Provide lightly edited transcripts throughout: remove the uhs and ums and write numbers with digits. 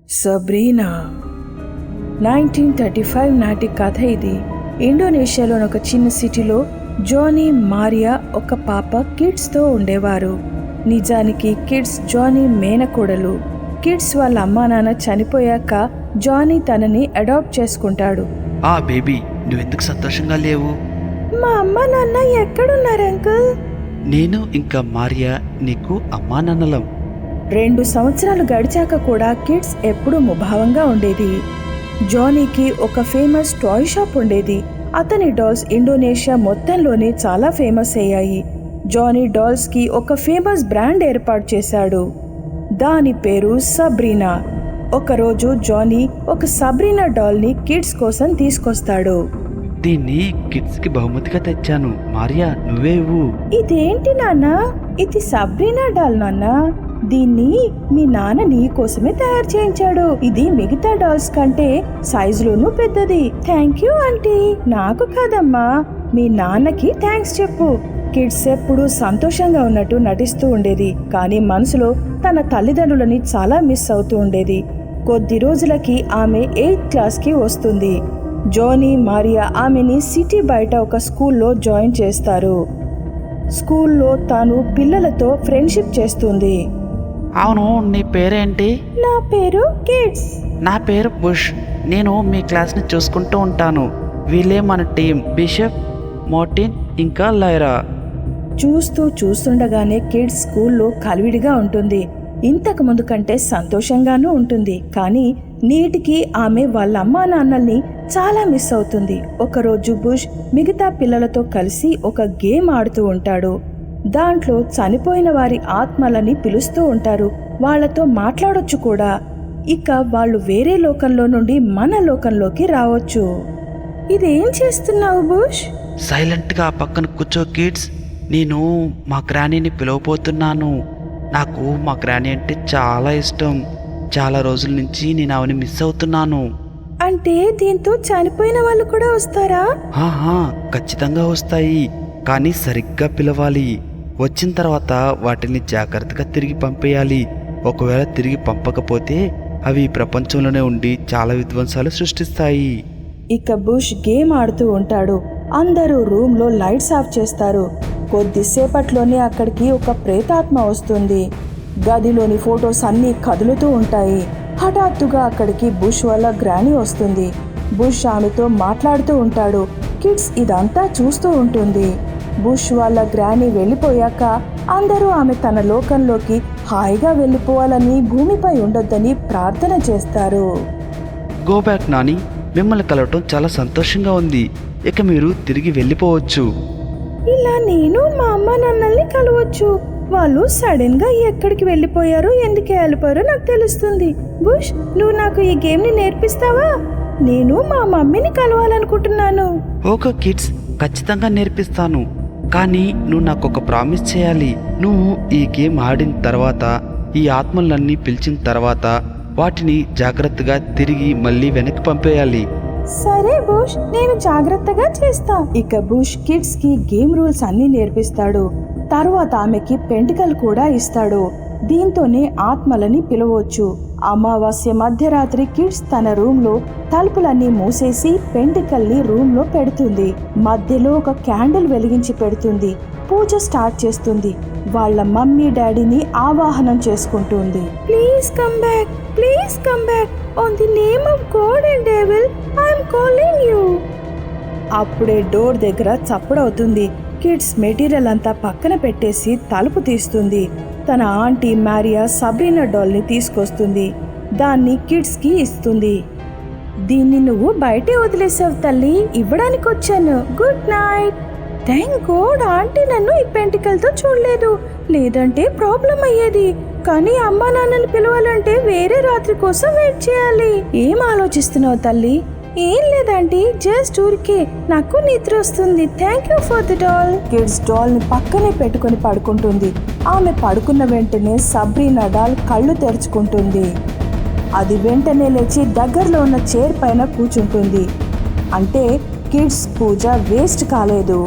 Sabrina 1935 నాటి కథ ఇది. ఇండోనేషియాలోని ఒక చిన్న సిటీలో జానీ, మారియా ఒక పాప కిడ్స్తో ఉండేవారు. నిజానికి కిడ్స్ జానీ మేనకోడలు. కిడ్స్ వాళ్ళ అమ్మా నాన్న చనిపోయాక జానీ తనని అడాప్ట్ చేసుకుంటాడు. ఆ బేబీ, నువ్వెందుకు సంతోషంగా లేవు? మా అమ్మ నాన్న ఎక్కడున్నారు అంకుల్? నేను ఇంకా మారియా నీకు అమ్మా నాన్నలం. 2 సంవత్సరాలు గడిచాక కూడా కిడ్స్ ఎప్పుడూ ముభావంగా ఉండేది. జానీకి ఒక ఫేమస్ టాయ్ షాప్ ఉండేది. అతని డాల్స్ ఇండోనేషియా మొత్తంలోనే చాలా ఫేమస్ అయ్యాయి. జానీ డాల్స్కి ఒక ఫేమస్ బ్రాండ్ ఏర్పాటు చేశాడు. దాని పేరు సబ్రీనా. ఒకరోజు జానీ ఒక సబ్రీనా డాల్ని కిడ్స్ కోసం తీసుకొస్తాడు. దీన్ని కిడ్స్ కి బహుమతిగా తెచ్చాను. మారియా, నువ్వే ఇవ్వు. ఇదేంటి నాన్న? ఇది సబ్రీనా డాల్ నాన్న. దీన్ని మీ నాన్న నీ కోసమే తయారు చేయించాడు. ఇది మిగతా డాల్స్ కంటే సైజులోనూ పెద్దది. Thank you aunty. నాకు కాదమ్మా, మీ నాన్నకి థ్యాంక్స్ చెప్పు. కిడ్స్ ఎప్పుడూ సంతోషంగా ఉన్నట్టు నటిస్తూ ఉండేది, కానీ మనసులో తన తల్లిదండ్రులని చాలా మిస్ అవుతూ ఉండేది. కొద్ది రోజులకి ఆమె 8th క్లాస్కి వస్తుంది. జానీ, మారియా ఆమెని సిటీ బయట ఒక స్కూల్లో జాయిన్ చేస్తారు. స్కూల్లో తాను పిల్లలతో ఫ్రెండ్షిప్ చేస్తుంది. అవును, నీ పేరేంటి? నా పేరు కిడ్స్. నా పేరు బుష్. నేను మీ క్లాస్ని చూసుకుంటూ ఉంటాను. వీళ్ళే మన టీం, బిషప్, మార్టిన్ ఇంకా లైరా. చూస్తుండగానే కిడ్స్ స్కూల్లో కలివిడిగా ఉంటుంది. ఇంతకు ముందు కంటే సంతోషంగానూ ఉంటుంది. కానీ నేటికి ఆమె వాళ్ళ అమ్మా నాన్నల్ని చాలా మిస్ అవుతుంది. ఒకరోజు బుష్ మిగతా పిల్లలతో కలిసి ఒక గేమ్ ఆడుతూ ఉంటాడు. దాంట్లో చనిపోయిన వారి ఆత్మలని పిలుస్తూ ఉంటారు. వాళ్లతో మాట్లాడొచ్చు కూడా. ఇక వాళ్ళు వేరే లోకంలో నుండి మన లోకంలోకి రావచ్చు. ఇదేం చేస్తున్నావు బుష్? సైలెంట్గా పక్కన కూర్చో కిడ్స్. నేను మా గ్రానీని పిలవబోతున్నాను. నాకు మా గ్రానీ అంటే చాలా ఇష్టం. చాలా రోజుల నుంచి నేను ఆమెని మిస్ అవుతున్నాను. అంటే దీంతో చనిపోయిన వాళ్ళు కూడా వస్తారా? ఖచ్చితంగా వస్తాయి, కానీ సరిగ్గా పిలవాలి. వచ్చిన తర్వాత వాటిని జాగ్రత్తగా తిరిగి పంపేయాలి. ఒకవేళ తిరిగి పంపకపోతే అవి ప్రపంచంలోనే ఉండి చాలా విధ్వంసాలు సృష్టిస్తాయి. ఇక బుష్ గేమ్ ఆడుతూ ఉంటాడు. అందరూ రూమ్లో లైట్స్ ఆఫ్ చేస్తారు. కొద్దిసేపట్లోనే అక్కడికి ఒక ప్రేతాత్మ వస్తుంది. గదిలోని ఫొటోస్ అన్నీ కదులుతూ ఉంటాయి. హఠాత్తుగా అక్కడికి బుష్ వాళ్ళ గ్రానీ వస్తుంది. బుష్ ఆమెతో మాట్లాడుతూ ఉంటాడు. కిడ్స్ ఇదంతా చూస్తూ ఉంటుంది. బుష్ వాళ్ళ గ్రానీ వెళ్ళిపోయాక అందరూ ఆమె తన లోకంలోకి హాయిగా వెళ్ళిపోవాలని, భూమిపై ఉండొద్దని ప్రార్థన చేస్తారు. గో బ్యాక్ నాని, మిమ్మల్ని కలవటం చాలా సంతోషంగా ఉంది. ఇక మీరు తిరిగి వెళ్ళిపోవచ్చు. ఇలా నేను మా అమ్మ నాన్నల్ని కలవచ్చు. వాళ్ళు సడన్ గా ఎక్కడికి వెళ్ళిపోయారో, ఎందుకు వెళ్ళిపోయారో నాకు తెలుస్తుంది. బుష్, నువ్వు నాకు ఈ గేమ్ ని నేర్పిస్తావా? నేను మా మమ్మీని కలవాలనుకుంటున్నాను. ఓకే కిడ్స్, ఖచ్చితంగా నేర్పిస్తాను. కానీ నువ్వు నాకు ఒక ప్రామిస్ చేయాలి. నువ్వు ఈ గేమ్ ఆడిన తర్వాత, ఈ ఆత్మలన్నీ పిలిచిన తర్వాత వాటిని జాగ్రత్తగా తిరిగి మళ్ళీ వెనక్కి పంపేయాలి. సరే బుష్, నేను జాగ్రత్తగా చేస్తా. ఇక బుష్ కిడ్స్ కి గేమ్ రూల్స్ అన్ని నేర్పిస్తాడు. తర్వాత ఆమెకి పెంటికల్ కూడా ఇస్తాడు. దీంతోనే ఆత్మలని పిలవచ్చు. అమావాస్య మధ్యరాత్రి కిడ్స్ తన రూమ్ లో తలుపులన్నీ మూసేసి పెంటికల్ ని రూమ్ లో పెడుతుంది. మధ్యలో ఒక క్యాండిల్ వెలిగించి పెడుతుంది. పూజ స్టార్ట్ చేస్తుంది. వాళ్ళ మమ్మీ డాడీని ఆవాహనం చేసుకుంటుంది. Please come back, please come back. On the name of God and devil, I am calling you. అప్పుడే డోర్ దగ్గర చప్పుడవుతుంది. కిడ్స్ మెటీరియల్ అంతా పక్కన పెట్టేసి తలుపు తీస్తుంది. తన ఆంటీ మారియా సబ్రీనా డాల్ని తీసుకొస్తుంది. దాన్ని కిడ్స్ కి ఇస్తుంది. దీన్ని నువ్వు బయటే వదిలేసావు తల్లి, ఇవ్వడానికి వచ్చాను. Good night. Thank God aunty నన్ను ఈ పెంటికల్తో చూడలేదు, లేదంటే ప్రాబ్లం అయ్యేది. కానీ అమ్మా నాన్నని పిలవాలంటే వేరే రాత్రి కోసం వెయిట్ చేయాలి. ఏం ఆలోచిస్తున్నావు తల్లి? ఏం లేదంటే జస్ట్ ఊరికే నాకు నిద్ర వస్తుంది. Thank you for the doll. Kids doll ని పక్కనే పెట్టుకుని పడుకుంటుంది. ఆమె పడుకున్న వెంటనే సబ్రీనా డాల్ కళ్ళు తెరుచుకుంటుంది. అది వెంటనే లేచి దగ్గరలో ఉన్న చైర్ పైన కూర్చుంటుంది. అంటే కిడ్స్ పూజ వేస్ట్ కాలేదు.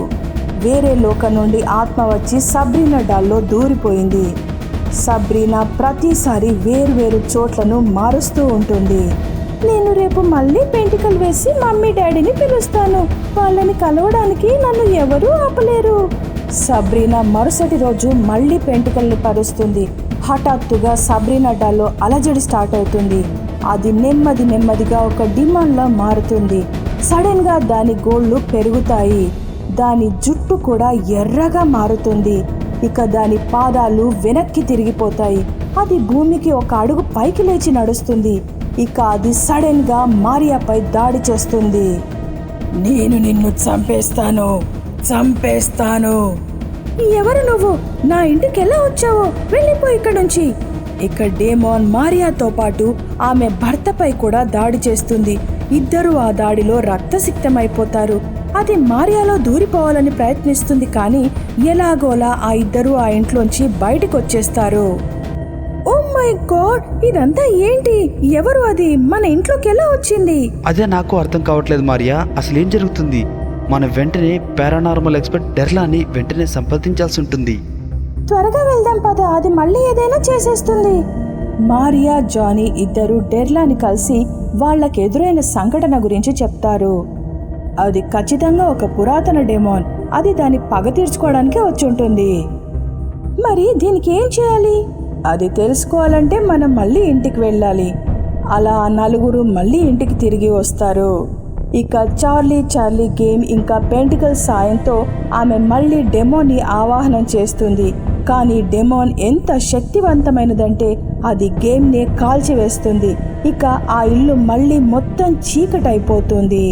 వేరే లోకం నుండి ఆత్మ వచ్చి సబ్రీనా డాల్లో దూరిపోయింది. సబ్రీనా ప్రతిసారి వేర్వేరు చోట్లను మారుస్తూ ఉంటుంది. నేను రేపు మళ్ళీ పెంటికలు వేసి మమ్మీ డాడీని పిలుస్తాను. వాళ్ళని కలవడానికి నన్ను ఎవరూ ఆపలేరు. సబ్రీనా మరుసటి రోజు మళ్ళీ పెంటికల్ని పరుస్తుంది. హఠాత్తుగా సబ్రీనా డాల్లో అలజడి స్టార్ట్ అవుతుంది. అది నెమ్మదిగా ఒక డిమాండ్లా మారుతుంది. సడన్ గా దాని గోళ్ళు పెరుగుతాయి. దాని జుట్టు కూడా ఎర్రగా మారుతుంది. ఇక దాని పాదాలు వెనక్కి తిరిగిపోతాయి. అది భూమికి ఒక అడుగు పైకి లేచి నడుస్తుంది. ఇక అది సడన్ గా మారియాపై దాడి చేస్తుంది. నేను నిన్ను చంపేస్తాను. ఎవరు నువ్వు? నా ఇంటికి ఎలా వచ్చావో? వెళ్ళిపో ఇక్కడ నుంచి. ఇక డేమాన్ మారియాతో పాటు ఆమె భర్తపై కూడా దాడి చేస్తుంది. ఇద్దరూ ఆ దాడిలో రక్తసిక్తమైపోతారు. అది మారియాలో దూరిపోవాలని ప్రయత్నిస్తుంది, కానీ ఎలాగోలా ఆ ఇద్దరూ ఆ ఇంట్లోంచి బయటకు వచ్చేస్తారు. ఓ మై గాడ్, ఇదంతా ఏంటి? ఎవరు అది? మన ఇంట్లోకి ఎలా వచ్చింది? అదే నాకు అర్థం కావట్లేదు మారియా. అసలు ఏం జరుగుతుంది? మనం వెంటనే పారానార్మల్ ఎక్స్పర్ట్ డెర్లాని వెంటనే సంప్రదించాల్సి ఉంటుంది. త్వరగా వెళ్దాం పద, అది మళ్ళీ ఏదైనా చేసేస్తుంది. మారియా, జానీ ఇద్దరు డెర్లాని కలిసి వాళ్ళకి ఎదురైన సంఘటన గురించి చెప్తారు. అది ఖచ్చితంగా ఒక పురాతన డెమాన్. అది దాని పగ తీర్చుకోవడానికి వచ్చి ఉంటుంది. మరి దీనికి ఏం చేయాలి? అది తెలుసుకోవాలంటే మనం మళ్ళీ ఇంటికి వెళ్ళాలి. అలా నలుగురు మళ్ళీ ఇంటికి తిరిగి వస్తారు. ఇక చార్లీ గేమ్ ఇంకా పెంటికల్ సాయంతో ఆమె మళ్ళీ డెమోని ఆవాహనం చేస్తుంది. కానీ డెమాన్ ఎంత శక్తివంతమైనదంటే అది గేమ్నే కాల్చివేస్తుంది. ఇక ఆ ఇల్లు మళ్ళీ మొత్తం చీకటైపోతుంది.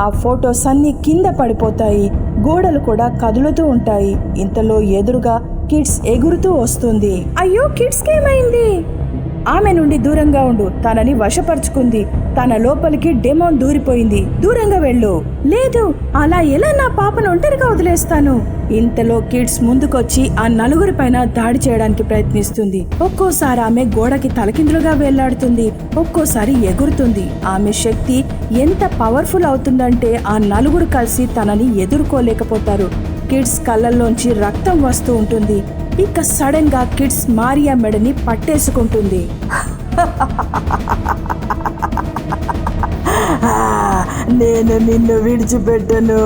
ఆ ఫొటోస్ అన్నీ కింద పడిపోతాయి. గోడలు కూడా కదులుతూ ఉంటాయి. ఇంతలో ఎదురుగా కిడ్స్ ఎగురుతూ వస్తుంది. అయ్యో, కిడ్స్కి ఏమైంది? ఆమె నుండి దూరంగా ఉండు. తనని వశపరుచుకుంది. తన లోపలికి డెమాన్ దూరిపోయింది. దూరంగా వెళ్ళు. లేదు, అలా ఎలా నా పాపను ఒంటరిగా వదిలేస్తాను? ఇంతలో కిడ్స్ ముందుకొచ్చి ఆ నలుగురి పైన దాడి చేయడానికి ప్రయత్నిస్తుంది. ఒక్కోసారి ఆమె గోడకి తలకిందులుగా వేలాడుతుంది, ఒక్కోసారి ఎగురుతుంది. ఆమె శక్తి ఎంత పవర్ఫుల్ అవుతుందంటే ఆ నలుగురు కలిసి తనని ఎదుర్కోలేకపోతారు. కిడ్స్ కళ్ళల్లోంచి రక్తం వస్తూ ఉంటుంది. ఇక సడన్ గా కిడ్స్ మారియా మెడని పట్టేసుకుంటుంది. నేను నిన్ను విడిచిపెట్టను.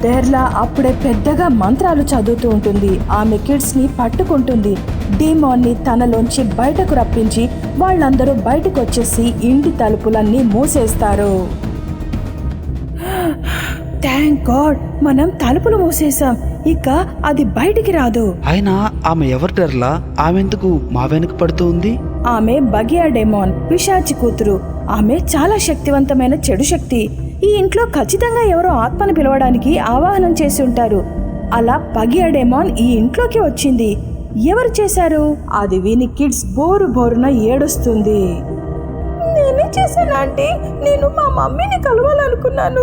డెర్లా అప్పుడే పెద్దగా మంత్రాలు చదువుతూ ఉంటుంది. ఆమె కిడ్స్ ని పట్టుకుంటుంది. డీమాన్ని తనలోంచి బయటకు రప్పించి వాళ్ళందరూ బయటకు వచ్చేసి ఇంటి తలుపులన్నీ మూసేస్తారు. థ్యాంక్ గాడ్, మనం తలుపులు మూసేశాం. ఇక అది బయటికి రాదు. అయినా ఆమె ఎవరు డెర్లా? ఆమె ఎందుకు మా వెనుక పడుతూ ఉంది? ఆమె బగియా డెమాన్, పిశాచి కూతురు. ఆమె చాలా శక్తివంతమైన చెడు శక్తి. ఈ ఇంట్లో ఖచ్చితంగా ఎవరో ఆత్మను పిలవడానికి ఆవాహనం చేసి ఉంటారు. అలా బగియా డెమాన్ ఈ ఇంట్లోకి వచ్చింది. ఎవరు చేశారు? అది విని కిడ్స్ బోరున ఏడుస్తుంది. నేనే చేశాను ఆంటీ. నేను మా మమ్మీని కలవాలనుకున్నాను.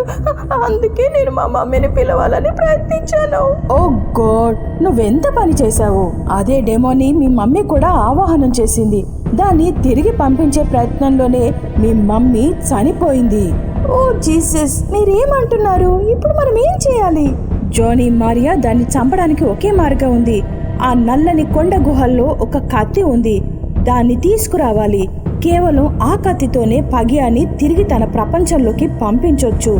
అందుకే నేను మా మమ్మీని పిలవాలని ప్రయత్నించాను. ఓ గాడ్, నువ్వెంత పని చేశావు! అదే డెమోని మీ మమ్మీ కూడా ఆవాహనం చేసింది. దాన్ని తిరిగి పంపించే ప్రయత్నంలోనే మీ మమ్మీ చనిపోయింది. ఓ జీసస్, మీరేమంటున్నారు? ఇప్పుడు మనం ఏం చేయాలి? జోనీ, మారియా, దాన్ని చంపడానికి ఒకే మార్గం ఉంది. ఆ నల్లని కొండ గుహల్లో ఒక కత్తి ఉంది. దాన్ని తీసుకురావాలి. కేవలం ఆ కత్తితోనే పగియాని తిరిగి తన ప్రపంచంలోకి పంపించొచ్చు.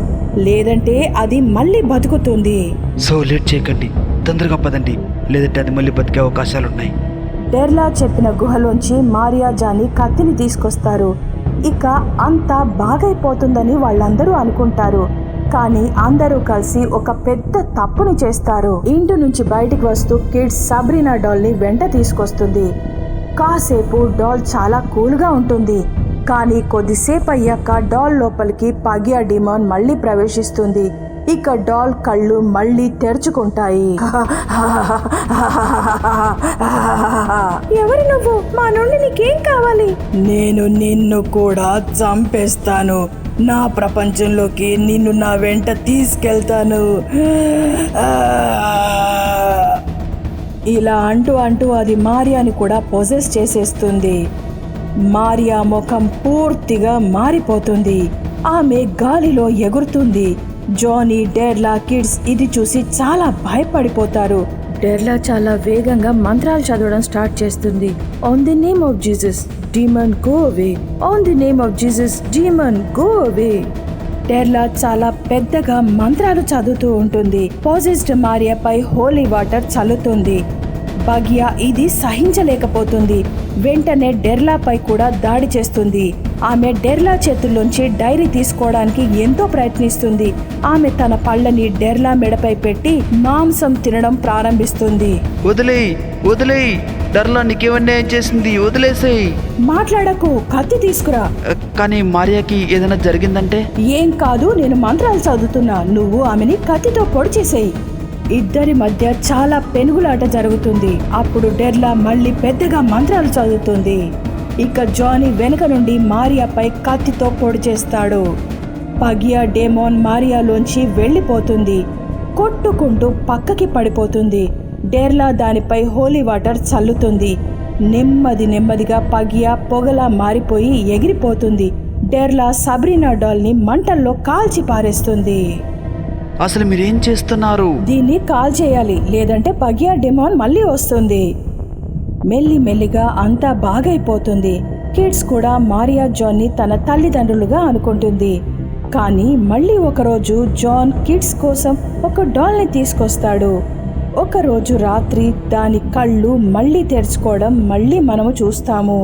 లేదంటే అది మళ్ళీ బతుకుతుంది. సో లేట్ చేయకండి, తొందరగా పదండి, లేదంటే అది మళ్ళీ బతికే అవకాశాలున్నాయి. డెర్లా చెప్పిన గుహలోంచి మారియా, జానీ కత్తిని తీసుకొస్తారు. ఇక అంతా బాగైపోతుందని వాళ్ళందరూ అనుకుంటారు. కానీ అందరూ కలిసి ఒక పెద్ద తప్పుని చేస్తారు. ఇంటి నుంచి బయటికి వస్తూ కిడ్స్ సబ్రీనా డాల్ని వెంట తీసుకొస్తుంది. కాసేపు డాల్ చాలా కూల్గా ఉంటుంది. కానీ కొద్దిసేపు అయ్యాక డాల్ లోపలికి పగియా డిమాన్ మళ్ళీ ప్రవేశిస్తుంది. ఇక డాల్ కళ్ళు మళ్ళీ తెరుచుకుంటాయి. ఎవరు నువ్వు? మా నుండి నీకేం కావాలి? నేను నిన్ను కూడా చంపేస్తాను. నా ప్రపంచంలోకి నిన్ను నా వెంట తీసుకెళ్తాను. ఇలా అంటూ అది మారియాని కూడా పొజెస్ చేసేస్తుంది. మారియా ముఖం పూర్తిగా మారిపోతుంది. ఆమె గాలిలో ఎగురుతుంది. జానీ, డెర్లా, కిడ్స్ ఇది చూసి చాలా భయపడిపోతారు. డెర్లా చాలా వేగంగా మంత్రాలు చదవడం స్టార్ట్ చేస్తుంది. On the name of Jesus demon go away, on the name of Jesus demon go away. డెర్లా చాలా పెద్దగా మంత్రాలు చదువుతూ ఉంటుంది. పాజిస్ట్ మారియాపై హోలీ వాటర్ చల్లుతుంది. భాగ్య ఇది సహించలేకపోతుంది. వెంటనే డెర్లాపై కూడా దాడి చేస్తుంది. ఆమె డెర్లా చేతుల్లోంచి డైరీ తీసుకోవడానికి ఎంతో ప్రయత్నిస్తుంది. ఆమె తన పళ్ళని డెర్లా మెడపై పెట్టి మాంసం తినడం ప్రారంభిస్తుంది. వదిలేయ్ వదిలేయ్, డర్లా నీకేమన్యాయం చేసింది, వదిలేసేయ్. మాట్లాడకు, కత్తి తీసుకురా. కానీ మారియాకి ఏదైనా జరిగిందంటే? ఏం కాదు, నేను మంత్రాలు చదువుతున్నా, నువ్వు ఆమెని కత్తితో పొడి చేసేయి. ఇద్దరి మధ్య చాలా పెనుగులాట జరుగుతుంది. అప్పుడు డెర్లా మళ్ళీ పెద్దగా మంత్రాలు చదువుతుంది. ఇక జానీ వెనుక నుండి మారియాపై కత్తితో పొడి చేస్తాడు. పగియా డేమోన్ మారియాలోంచి వెళ్ళిపోతుంది. కొట్టుకుంటూ పక్కకి పడిపోతుంది. డెర్లా దానిపై హోలీ వాటర్ చల్లుతుంది. నెమ్మదిగా పగియా పొగలా మారిపోయి ఎగిరిపోతుంది. డెర్లా సబ్రీనా డాల్ని మంటల్లో కాల్చి పారేస్తుంది. అసలు మీరేం చేస్తున్నారు? దీన్ని కాల్ చేయాలి, లేదంటే పగియా డెమోన్ మళ్ళీ వస్తుంది. మెల్లిగా అంతా బాగైపోతుంది. కిడ్స్ కూడా మారియా జాన్ని తన తల్లిదండ్రులుగా అనుకుంటుంది. కానీ మళ్ళీ ఒకరోజు జాన్ కిడ్స్ కోసం ఒక డాల్ని తీసుకొస్తాడు. ఒకరోజు రాత్రి దాని కళ్ళు మళ్ళీ తెరుచుకోవడం మళ్ళీ మనము చూస్తాము.